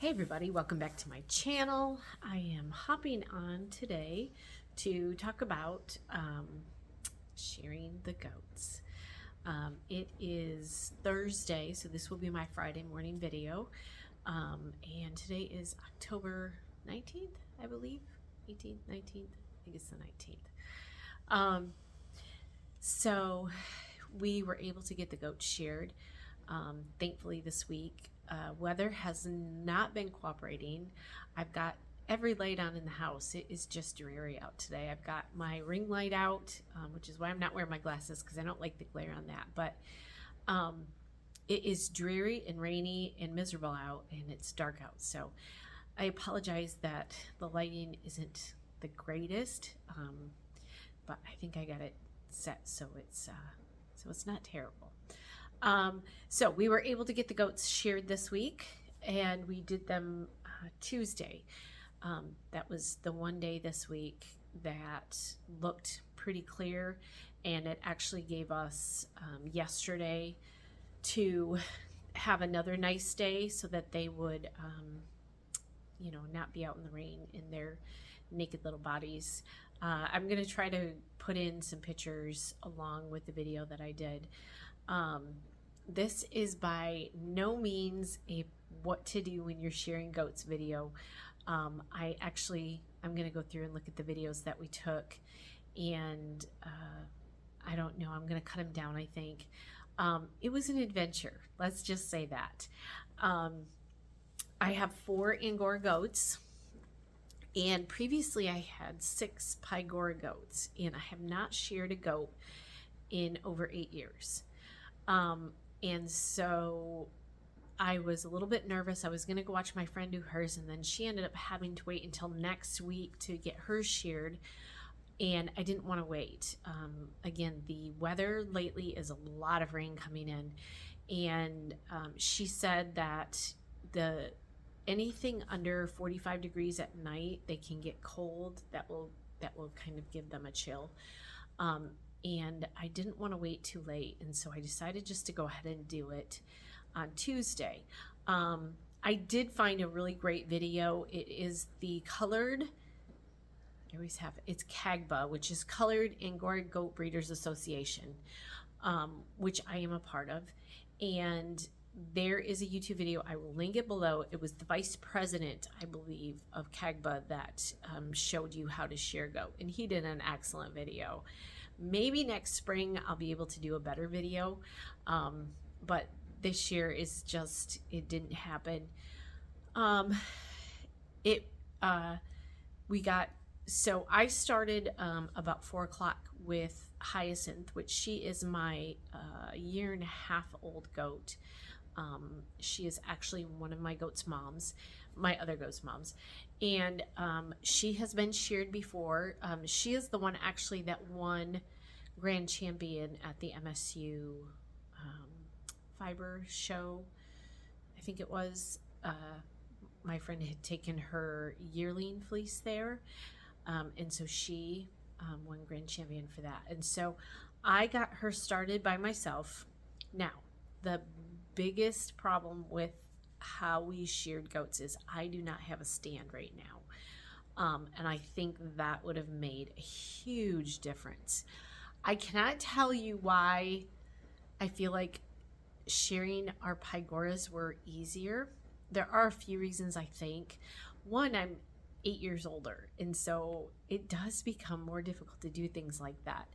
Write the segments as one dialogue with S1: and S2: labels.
S1: Hey everybody, welcome back to my channel. I am hopping on today to talk about shearing the goats. It is Thursday, so this will be my Friday morning video. And today is October 19th, I believe. 18th, 19th, I think it's the 19th. So we were able to get the goats sheared, thankfully this week. Weather has not been cooperating. I've got every light on in the house. It is just dreary out today. I've got my ring light out, which is why I'm not wearing my glasses because I don't like the glare on that. But it is dreary and rainy and miserable out, and it's dark out. So I apologize that the lighting isn't the greatest, but I think I got it set so it's not terrible. So we were able to get the goats sheared this week, and we did them Tuesday. That was the one day this week that looked pretty clear, and it actually gave us yesterday to have another nice day so that they would, not be out in the rain in their naked little bodies. I'm going to try to put in some pictures along with the video that I did. This is by no means a what to do when you're shearing goats video. I'm going to go through and look at the videos that we took, and I don't know, I'm going to cut them down, I think. It was an adventure, let's just say that. I have 4 Angora goats, and previously I had 6 Pygora goats, and I have not sheared a goat in over 8 years. And so I was a little bit nervous. I was going to go watch my friend do hers, and then she ended up having to wait until next week to get hers sheared, and I didn't want to wait. Again, the weather lately is a lot of rain coming in, and she said that anything under 45 degrees at night, they can get cold. That will kind of give them a chill. And I didn't want to wait too late, and so I decided just to go ahead and do it on Tuesday. I did find a really great video. It is the colored, I always have it, it's CAGBA, which is Colored Angora Goat Breeders Association, which I am a part of. And there is a YouTube video, I will link it below. It was the vice president, I believe, of CAGBA that showed you how to shear goat, and he did an excellent video. Maybe next spring I'll be able to do a better video, but this year is just, it didn't happen. So I started about 4 o'clock with Hyacinth, which she is my 1.5-year old goat. She is actually one of my goat's moms, my other goat's moms, and she has been sheared before. She is the one actually that won grand champion at the MSU fiber show, I think it was. My friend had taken her yearling fleece there, and so she won grand champion for that. And so I got her started by myself. Now, the biggest problem with how we sheared goats is I do not have a stand right now, and I think that would have made a huge difference. I cannot tell you why I feel like shearing our Pygoras were easier. There are a few reasons, I think. One, I'm 8 years older, and so it does become more difficult to do things like that,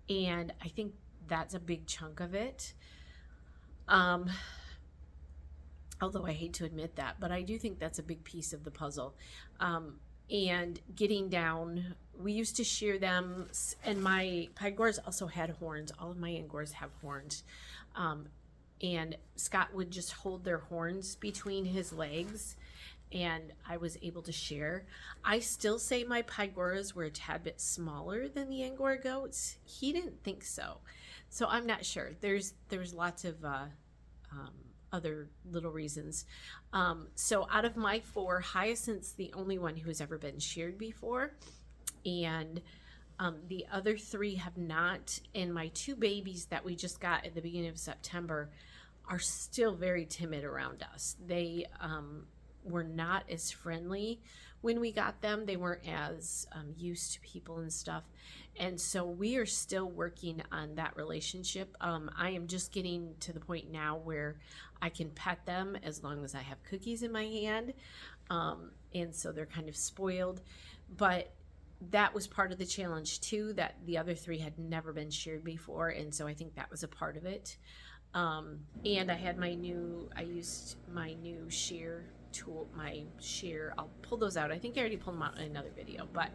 S1: and I think that's a big chunk of it. Although I hate to admit that, but I do think that's a big piece of the puzzle. And getting down, we used to shear them, and my Pygoras also had horns. All of my Angoras have horns. And Scott would just hold their horns between his legs, and I was able to shear. I still say my Pygoras were a tad bit smaller than the Angora goats. He didn't think so. So I'm not sure. There's lots of other little reasons. So out of my 4, Hyacinth's the only one who has ever been sheared before, and the other 3 have not. And my 2 babies that we just got at the beginning of September are still very timid around us. They were not as friendly when we got them. They weren't as used to people and stuff. And so we are still working on that relationship. I am just getting to the point now where I can pet them as long as I have cookies in my hand. And so they're kind of spoiled. But that was part of the challenge too, that the other 3 had never been sheared before. And so I think that was a part of it. And I used my new shear tool, I'll pull those out. I think I already pulled them out in another video, but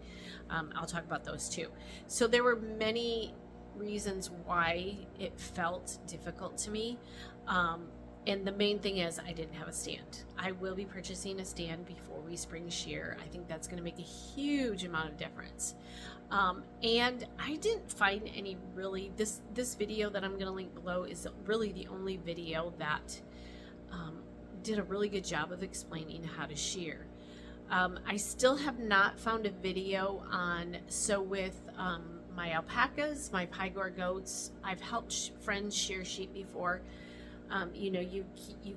S1: I'll talk about those too. So there were many reasons why it felt difficult to me. And the main thing is I didn't have a stand. I will be purchasing a stand before we spring shear. I think that's going to make a huge amount of difference. And I didn't find any really, this video that I'm going to link below is really the only video that did a really good job of explaining how to shear. I still have not found a video on, so with my alpacas, my Pygor goats, I've helped friends shear sheep before. You know, you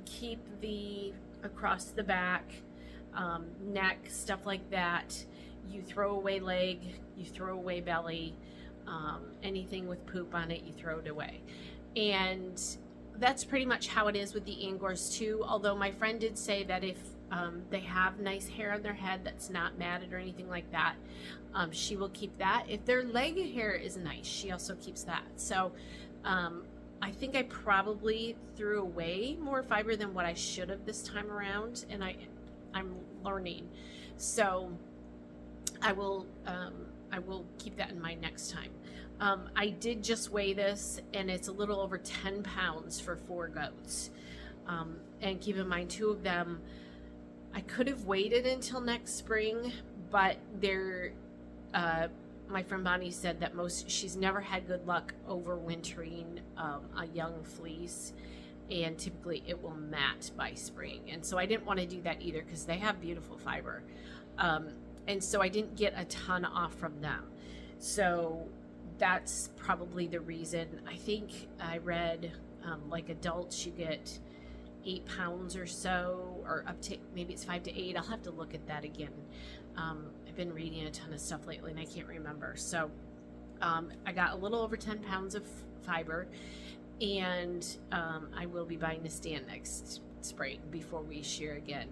S1: keep the across the back, neck, stuff like that. You throw away leg, you throw away belly, anything with poop on it, you throw it away. And that's pretty much how it is with the Angors too. Although my friend did say that if they have nice hair on their head that's not matted or anything like that, she will keep that. If their leg hair is nice, she also keeps that. So I think I probably threw away more fiber than what I should have this time around, and I'm learning. So I will keep that in mind next time. I did just weigh this, and it's a little over 10 pounds for 4 goats. And keep in mind, 2 of them, I could have waited until next spring, but they're, my friend Bonnie said that she's never had good luck overwintering a young fleece, and typically it will mat by spring. And so I didn't want to do that either because they have beautiful fiber. And so I didn't get a ton off from them. So that's probably the reason. I think I read like adults, you get 8 pounds or so, or up to maybe it's 5 to 8. I'll have to look at that again. I've been reading a ton of stuff lately and I can't remember. So I got a little over 10 pounds of fiber, and I will be buying a stand next spring before we shear again.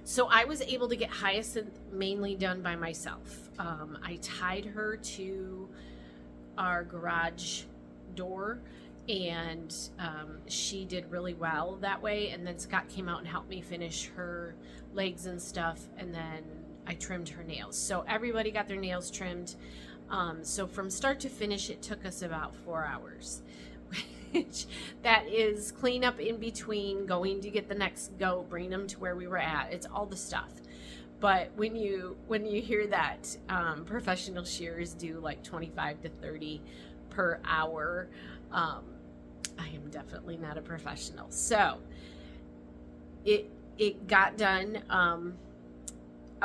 S1: So I was able to get Hyacinth mainly done by myself. I tied her to our garage door, and she did really well that way. And then Scott came out and helped me finish her legs and stuff, and then I trimmed her nails. So everybody got their nails trimmed. So from start to finish, it took us about 4 hours. Which that is clean up in between, going to get the next goat, bring them to where we were at. It's all the stuff. But when you hear that professional shearers do like 25 to 30 per hour, I am definitely not a professional. So it got done.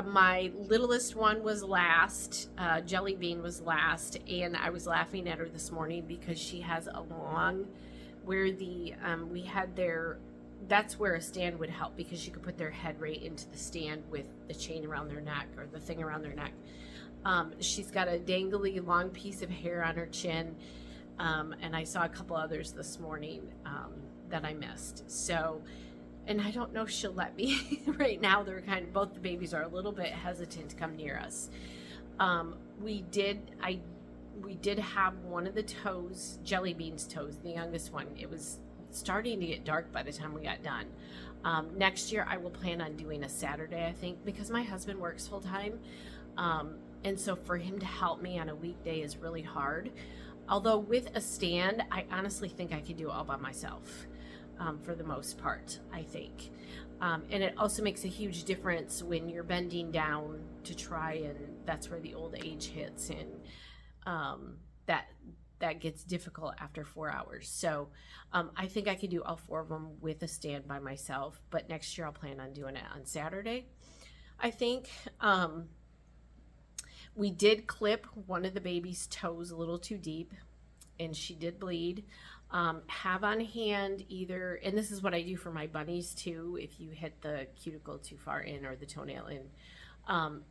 S1: My littlest one was last, Jelly Bean was last, and I was laughing at her this morning because she has a long, where the, we had their, that's where a stand would help, because you could put their head right into the stand with the chain around their neck, or the thing around their neck. She's got a dangly long piece of hair on her chin, and I saw a couple others this morning that I missed. So, and I don't know if she'll let me. Right now, they're both the babies are a little bit hesitant to come near us. We did have one of the toes, Jelly Bean's toes, the youngest one. It was starting to get dark by the time we got done. Next year, I will plan on doing a Saturday, I think, because my husband works full time. And so for him to help me on a weekday is really hard. Although with a stand, I honestly think I could do it all by myself. For the most part, I think. And it also makes a huge difference when you're bending down to try, and that's where the old age hits, and that gets difficult after 4 hours. So I think I could do all 4 of them with a stand by myself, but next year I'll plan on doing it on Saturday, I think. We did clip one of the baby's toes a little too deep, and she did bleed. Have on hand either, and this is what I do for my bunnies too, if you hit the cuticle too far in or the toenail in,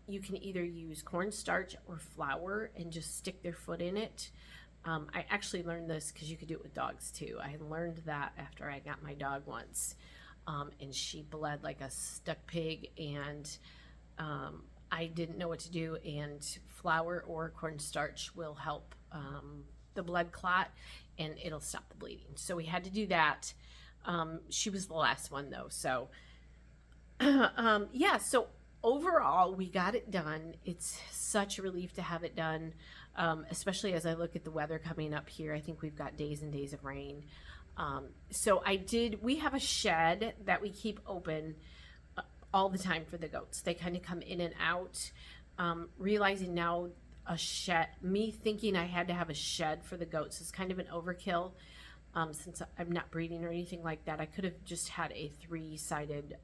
S1: you can either use cornstarch or flour and just stick their foot in it. I actually learned this because you could do it with dogs too. I learned that after I got my dog once, and she bled like a stuck pig, and I didn't know what to do, and flour or cornstarch will help the blood clot, and it'll stop the bleeding. So we had to do that. She was the last one though. So yeah, so overall we got it done. It's such a relief to have it done, especially as I look at the weather coming up here. I think we've got days and days of rain. So we have a shed that we keep open all the time for the goats. They kind of come in and out. Realizing now me thinking I had to have a shed for the goats is kind of an overkill. Since I'm not breeding or anything like that, I could have just had a 3-sided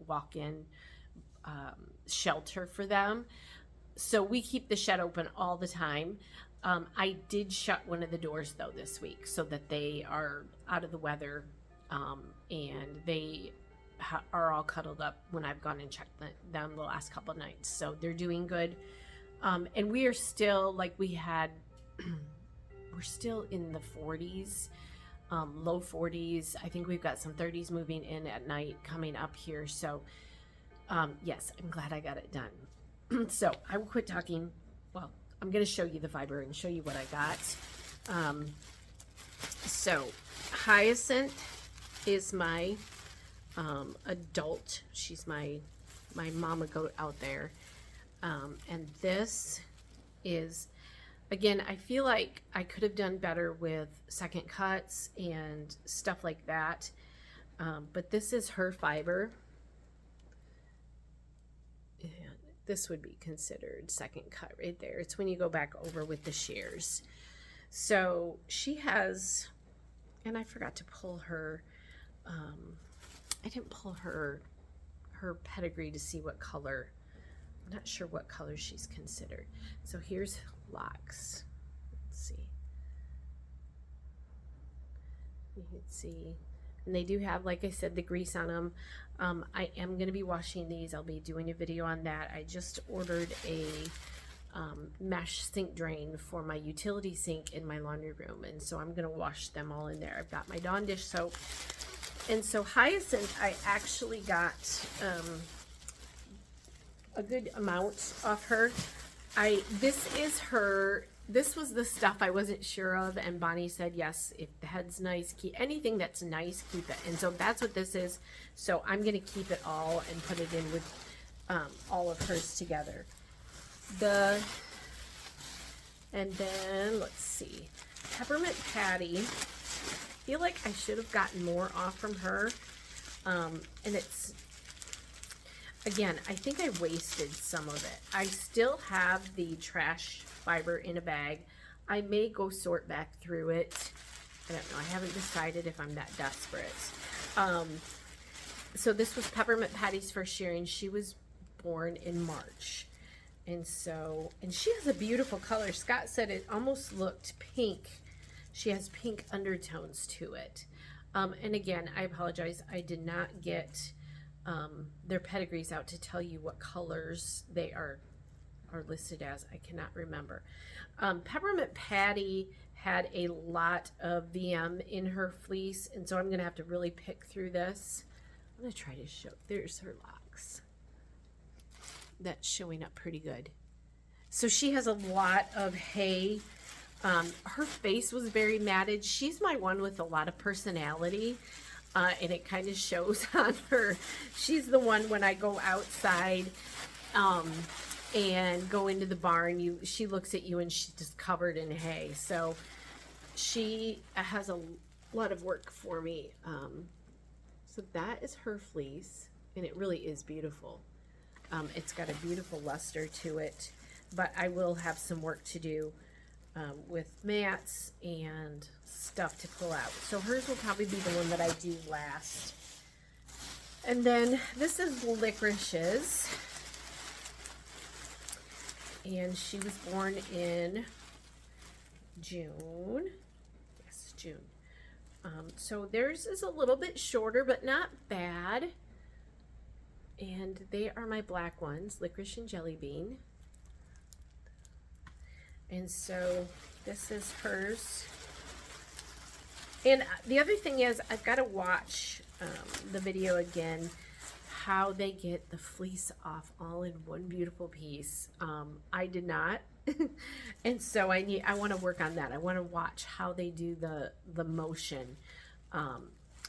S1: walk-in shelter for them. So we keep the shed open all the time. I did shut one of the doors though this week so that they are out of the weather, and they are all cuddled up when I've gone and checked them the last couple of nights. So they're doing good. And we are still we're still in the 40s, low 40s. I think we've got some 30s moving in at night coming up here. So yes, I'm glad I got it done. So I will quit talking. Well, I'm going to show you the fiber and show you what I got. So Hyacinth is my adult. She's my mama goat out there. And this is, again, I feel like I could have done better with second cuts and stuff like that. But this is her fiber. And this would be considered second cut right there. It's when you go back over with the shears. So she has, and I forgot to pull her, I didn't pull her pedigree to see what color. I'm not sure what color she's considered. So here's locks. Let's see. You can see, and they do have, like I said, the grease on them. I am going to be washing these. I'll be doing a video on that. I just ordered a mesh sink drain for my utility sink in my laundry room, and so I'm going to wash them all in there. I've got my Dawn dish soap, and so Hyacinth, I actually got a good amount off her. This was the stuff I wasn't sure of, and Bonnie said, yes, if the head's nice, keep anything that's nice, keep it. And so that's what this is. So I'm going to keep it all and put it in with all of hers together. And then, let's see, Peppermint Patty. I feel like I should have gotten more off from her. And it's, again, I think I wasted some of it. I still have the trash fiber in a bag. I may go sort back through it. I don't know. I haven't decided if I'm that desperate. So this was Peppermint Patty's first shearing. She was born in March. And she has a beautiful color. Scott said it almost looked pink. She has pink undertones to it. And again, I apologize. I did not get their pedigrees out to tell you what colors they are listed as. I cannot remember. Peppermint Patty had a lot of VM in her fleece, and so I'm going to have to really pick through this. I'm going to try to show. There's her locks. That's showing up pretty good. So she has a lot of hay. Her face was very matted. She's my one with a lot of personality. And it kind of shows on her. She's the one when I go outside and go into the barn, she looks at you and she's just covered in hay. So she has a lot of work for me. So that is her fleece, and it really is beautiful. It's got a beautiful luster to it, but I will have some work to do with mats and stuff to pull out. So hers will probably be the one that I do last. And then this is Licorice's, and she was born in June. Yes, June. So theirs is a little bit shorter, but not bad. And they are my black ones, licorice and jelly bean. And so this is hers. And the other thing is, I've got to watch the video again, how they get the fleece off all in one beautiful piece. I did not. And so I want to work on that. I want to watch how they do the motion.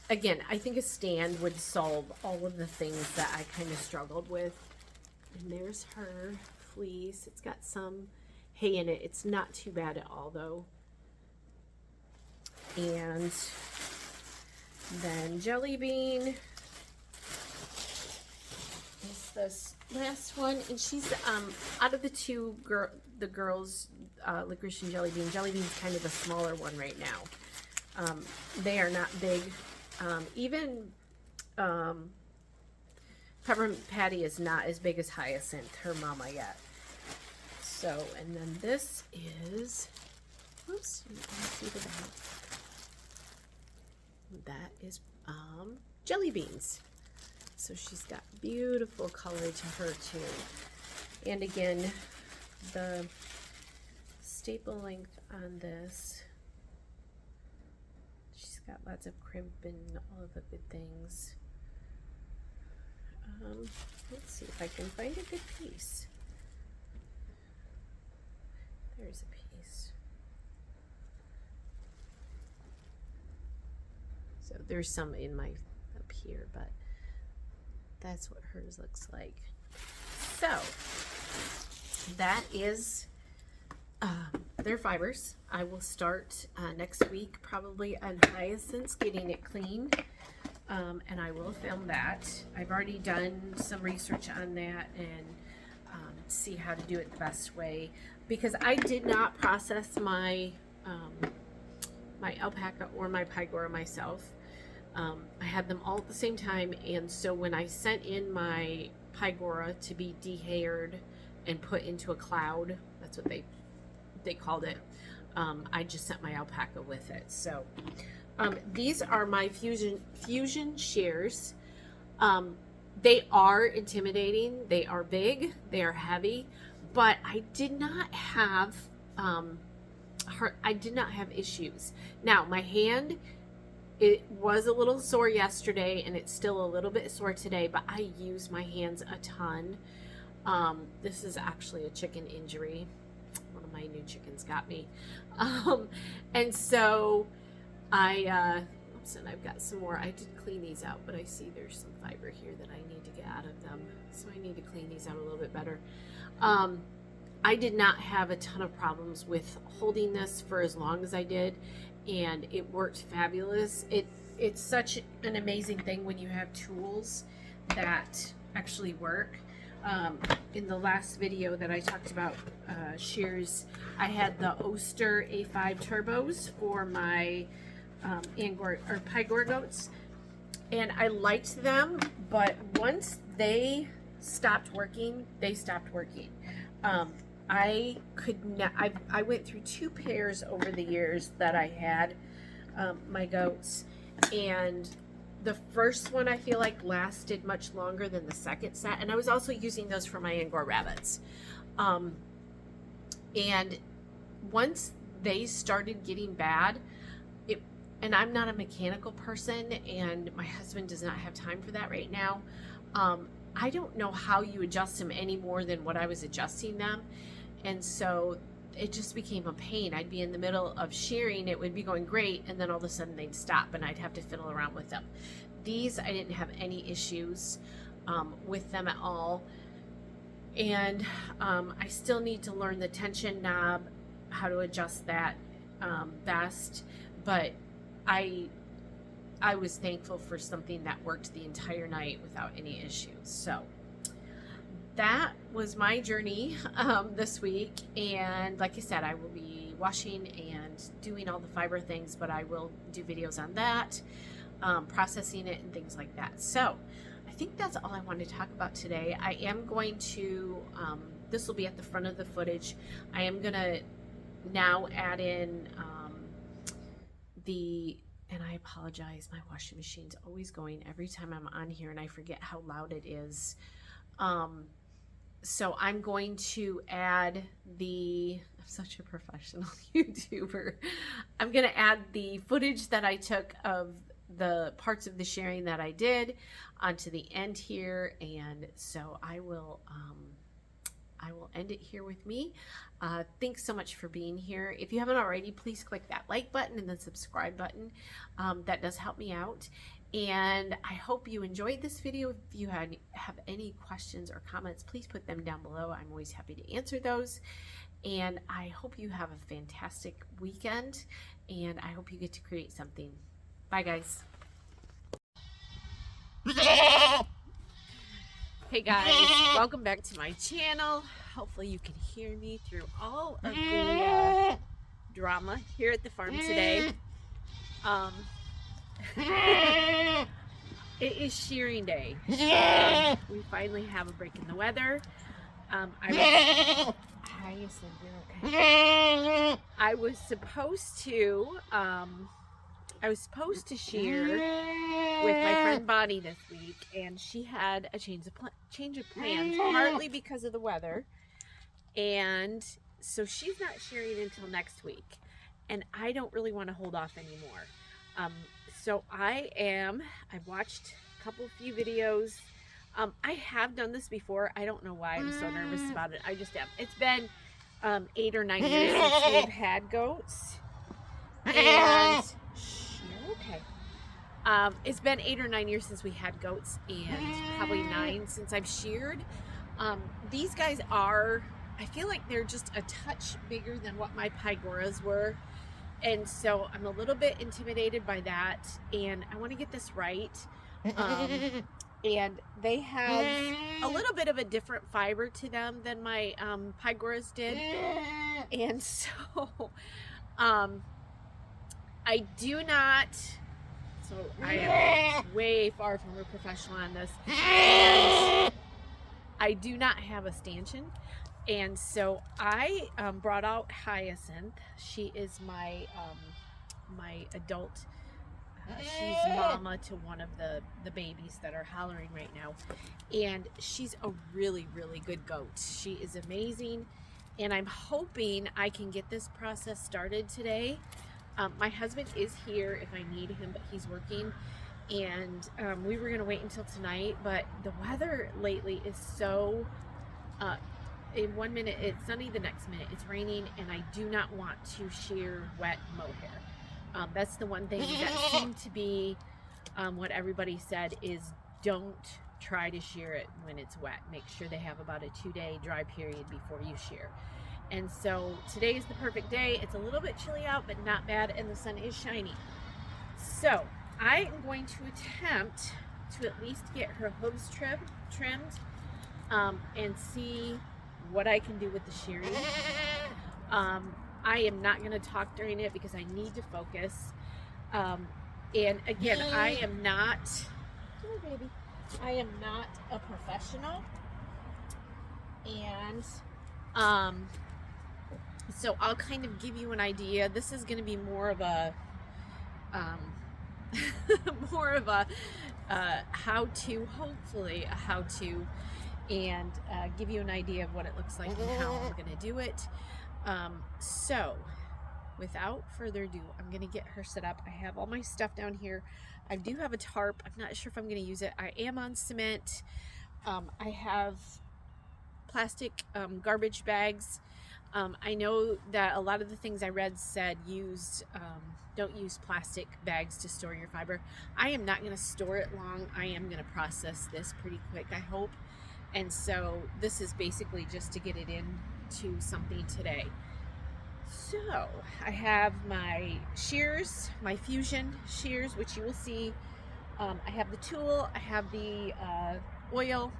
S1: Again, I think a stand would solve all of the things that I kind of struggled with. And there's her fleece. It's got some hay in it. It's not too bad at all, though. And then jelly bean is this last one, and she's out of the two girls, licorice and jelly bean. Jelly bean's kind of the smaller one right now. They are not big. Even Peppermint Patty is not as big as Hyacinth, her mama yet. So, and then this is, oops, you can see the back. That is jelly beans. So she's got beautiful color to her too. And again, the staple length on this, she's got lots of crimp and all of the good things. Let's see if I can find a good piece. There's a piece. So there's some in my up here, but that's what hers looks like. So that is their fibers. I will start next week probably on Hyacinths, getting it clean, and I will film that. I've already done some research on that and see how to do it the best way, because I did not process my my alpaca or my Pygora myself. I had them all at the same time, and so when I sent in my Pygora to be dehaired and put into a cloud, that's what they called it, I just sent my alpaca with it. So these are my fusion shears. They are intimidating, they are big, they are heavy, but I did not have issues. Now my hand, it was a little sore yesterday, and it's still a little bit sore today, but I use my hands a ton. This is actually a chicken injury. One of my new chickens got me. And so oops, and I've got some more. I did clean these out, but I see there's some fiber here that I need to get out of them. So I need to clean these out a little bit better. I did not have a ton of problems with holding this for as long as I did, and it worked fabulous. It's such an amazing thing when you have tools that actually work. In the last video that I talked about shears, I had the Oster A5 turbos for my Angora or Pygora goats, and I liked them, but once they stopped working, they stopped working. I could not. I went through 2 pairs over the years that I had my goats, and the first one I feel like lasted much longer than the second set, and I was also using those for my Angora rabbits. And once they started getting bad, and I'm not a mechanical person, and my husband does not have time for that right now. I don't know how you adjust them any more than what I was adjusting them. And so it just became a pain. I'd be in the middle of shearing, it would be going great, and then all of a sudden they'd stop, and I'd have to fiddle around with them. These, I didn't have any issues with them at all. And I still need to learn the tension knob, how to adjust that best. But I was thankful for something that worked the entire night without any issues. So that was my journey this week, and like I said, I will be washing and doing all the fiber things, but I will do videos on that, processing it and things like that. So I think that's all I wanted to talk about today. I am going to, this will be at the front of the footage, I am going to now add in the And I apologize, my washing machine's always going every time I'm on here, and I forget how loud it is. So I'm going to add I'm such a professional YouTuber. I'm going to add the footage that I took of the parts of the shearing that I did onto the end here. And so I will end it here with me. Thanks so much for being here. If you haven't already, please click that like button and the subscribe button. That does help me out. And I hope you enjoyed this video. If you have any questions or comments, please put them down below. I'm always happy to answer those. And I hope you have a fantastic weekend, and I hope you get to create something. Bye, guys. Hey guys, welcome back to my channel. Hopefully you can hear me through all of the drama here at the farm today. It is shearing day. We finally have a break in the weather. I was supposed to shear with my friend Bonnie this week, and she had a change of plans, partly because of the weather, and so she's not shearing until next week, and I don't really want to hold off anymore. So I've watched a few videos. I have done this before. I don't know why I'm so nervous about it. I just am. It's been 8 or 9 years since we've had goats, and okay. It's been 8 or 9 years since we had goats, and probably 9 since I've sheared. These guys I feel like they're just a touch bigger than what my Pygoras were. And so I'm a little bit intimidated by that, and I want to get this right. And they have a little bit of a different fiber to them than my Pygoras did. And so I am way far from a professional on this, and I do not have a stanchion. And so I brought out Hyacinth. She is my adult. She's mama to one of the babies that are hollering right now, and she's a really, really good goat. She is amazing, and I'm hoping I can get this process started today. My husband is here if I need him, but he's working, and we were going to wait until tonight, but the weather lately is so in 1 minute it's sunny, the next minute it's raining, and I do not want to shear wet mohair. That's the one thing that seemed to be what everybody said is don't try to shear it when it's wet. Make sure they have about a 2-day dry period before you shear. And so today is the perfect day. It's a little bit chilly out, but not bad, and the sun is shining. So I am going to attempt to at least get her hooves trimmed and see what I can do with the shearing. I am not going to talk during it because I need to focus. And again, I am not a professional. And so I'll kind of give you an idea. This is going to be more of a how-to, hopefully a how-to, and give you an idea of what it looks like and how I'm going to do it. So without further ado, I'm going to get her set up. I have all my stuff down here. I do have a tarp. I'm not sure if I'm going to use it. I am on cement. I have plastic garbage bags. I know that a lot of the things I read said don't use plastic bags to store your fiber. I am not going to store it long. I am going to process this pretty quick, I hope. And so this is basically just to get it into something today. So I have my shears, my fusion shears, which you will see. I have the tool, I have the oil,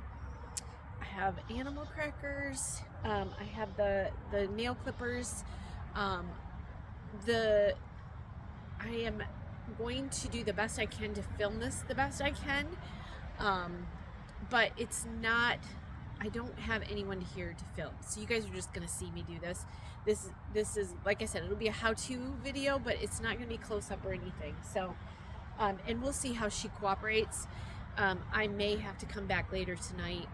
S1: I have animal crackers, I have the nail clippers. I am going to do the best I can to film this the best I can, but it's not I don't have anyone here to film, so you guys are just gonna see me do this. This is, like I said, it'll be a how-to video, but it's not gonna be close-up or anything. So, and we'll see how she cooperates. I may have to come back later tonight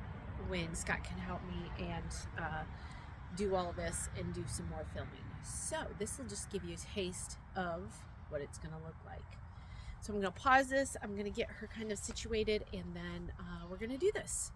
S1: when Scott can help me and do all this and do some more filming. So this will just give you a taste of what it's gonna look like. So I'm gonna pause this, I'm gonna get her kind of situated, and then we're gonna do this.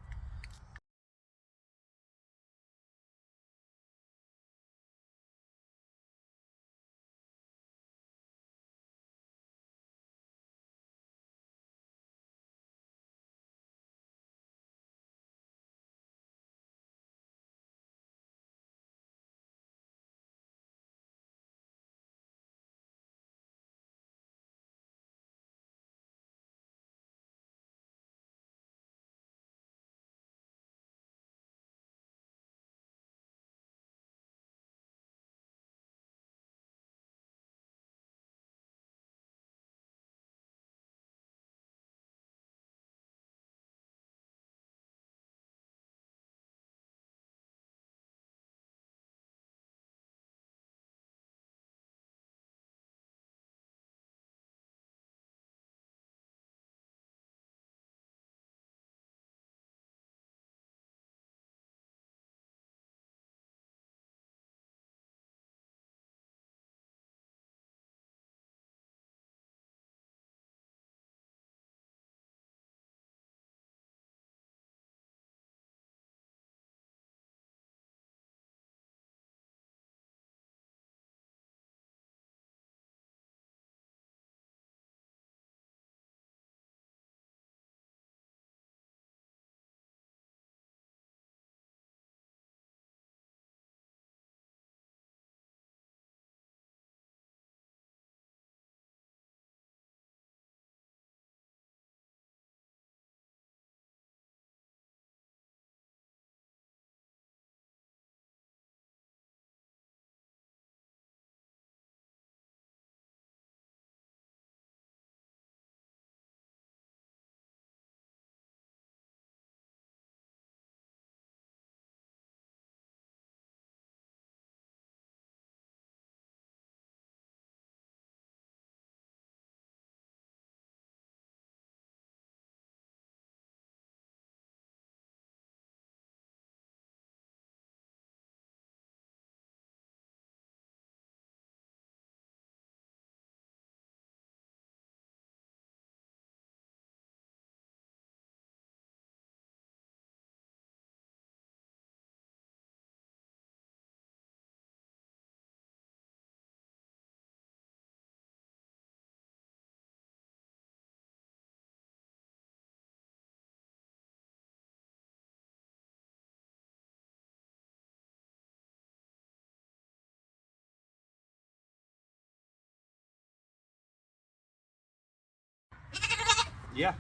S2: Yeah.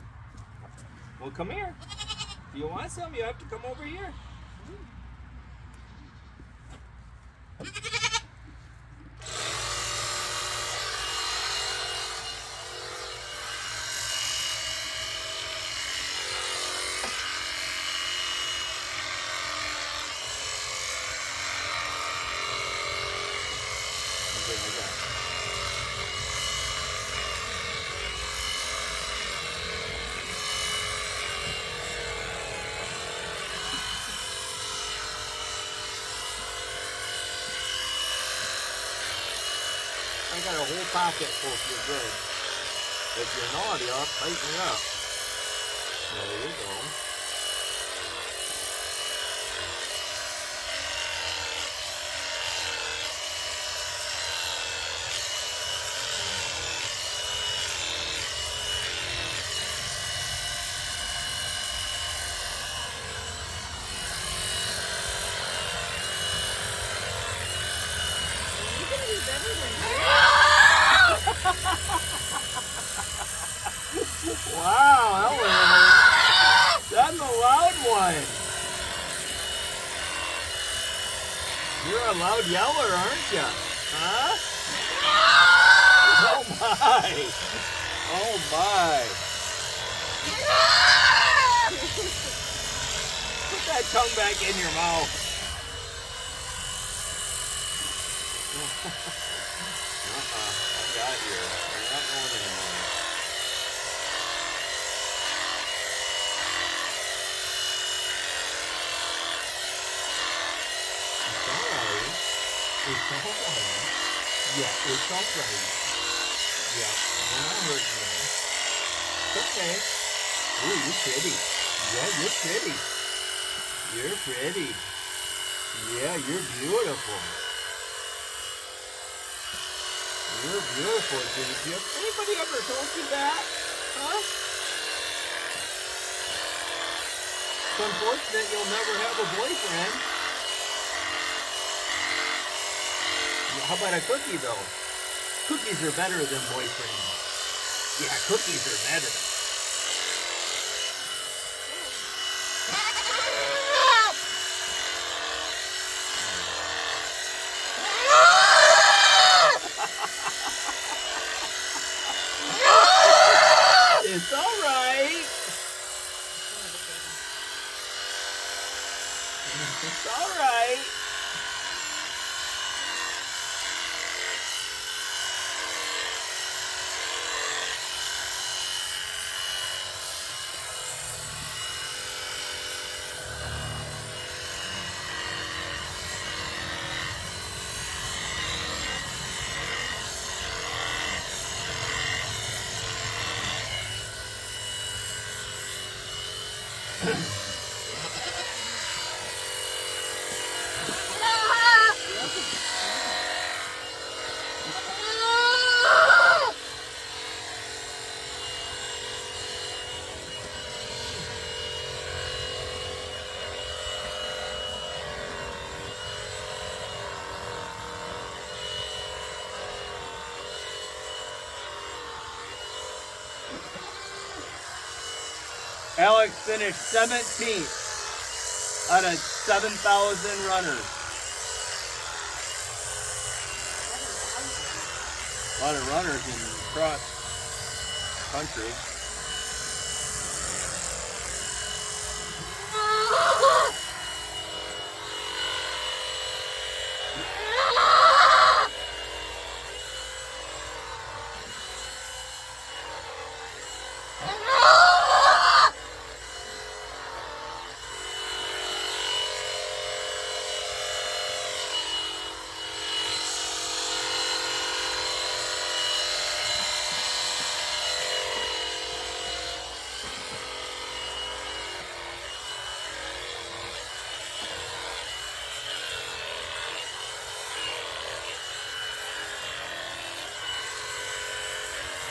S2: Well, come here. If you want some, you have to come over here. I got a whole pocket full if you're good. If you're naughty, I'll tighten it up. There you go.
S1: You can do better than that.
S2: Wow, that's a loud one. You're a loud yeller, aren't you? Huh? Oh my! Oh my! that tongue back in your mouth. I got you. You're not going anymore. It's alright. It's alright. Yeah, it's alright. Yeah, we're not hurting you. It's okay. Ooh, you're pretty. Yeah, you're pretty. You're pretty. Yeah, you're beautiful. You're beautiful, Gigi. Anybody ever told you that? Huh? It's unfortunate you'll never have a boyfriend. How about a cookie, though? Cookies are better than boyfriends. Yeah, cookies are better. It's alright. It's alright. Alex finished 17th out of 7,000 runners. A lot of runners in cross country.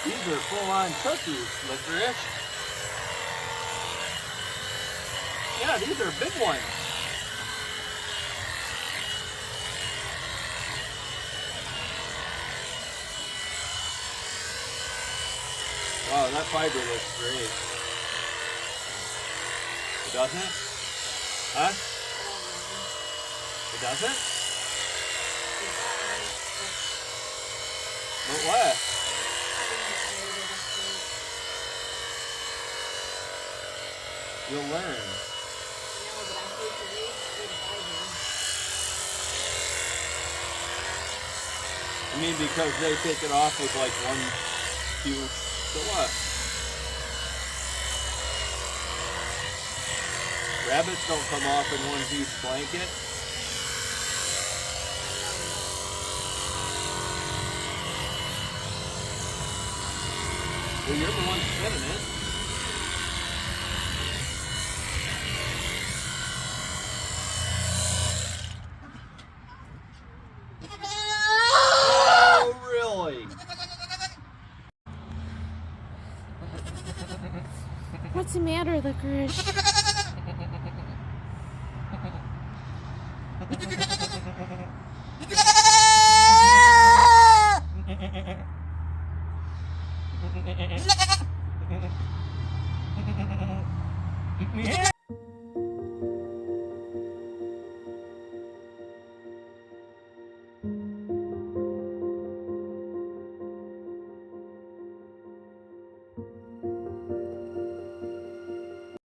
S2: These are full-on cookies, Licorice. Yeah, these are big ones. Wow, that fiber looks great. It doesn't? Huh? It doesn't? But what? You'll learn. I mean, because they take it off with like one huge, so what? Rabbits don't come off in one huge blanket. Well, you're the one spinning it. Oh, really?
S1: What's the matter, Licorice?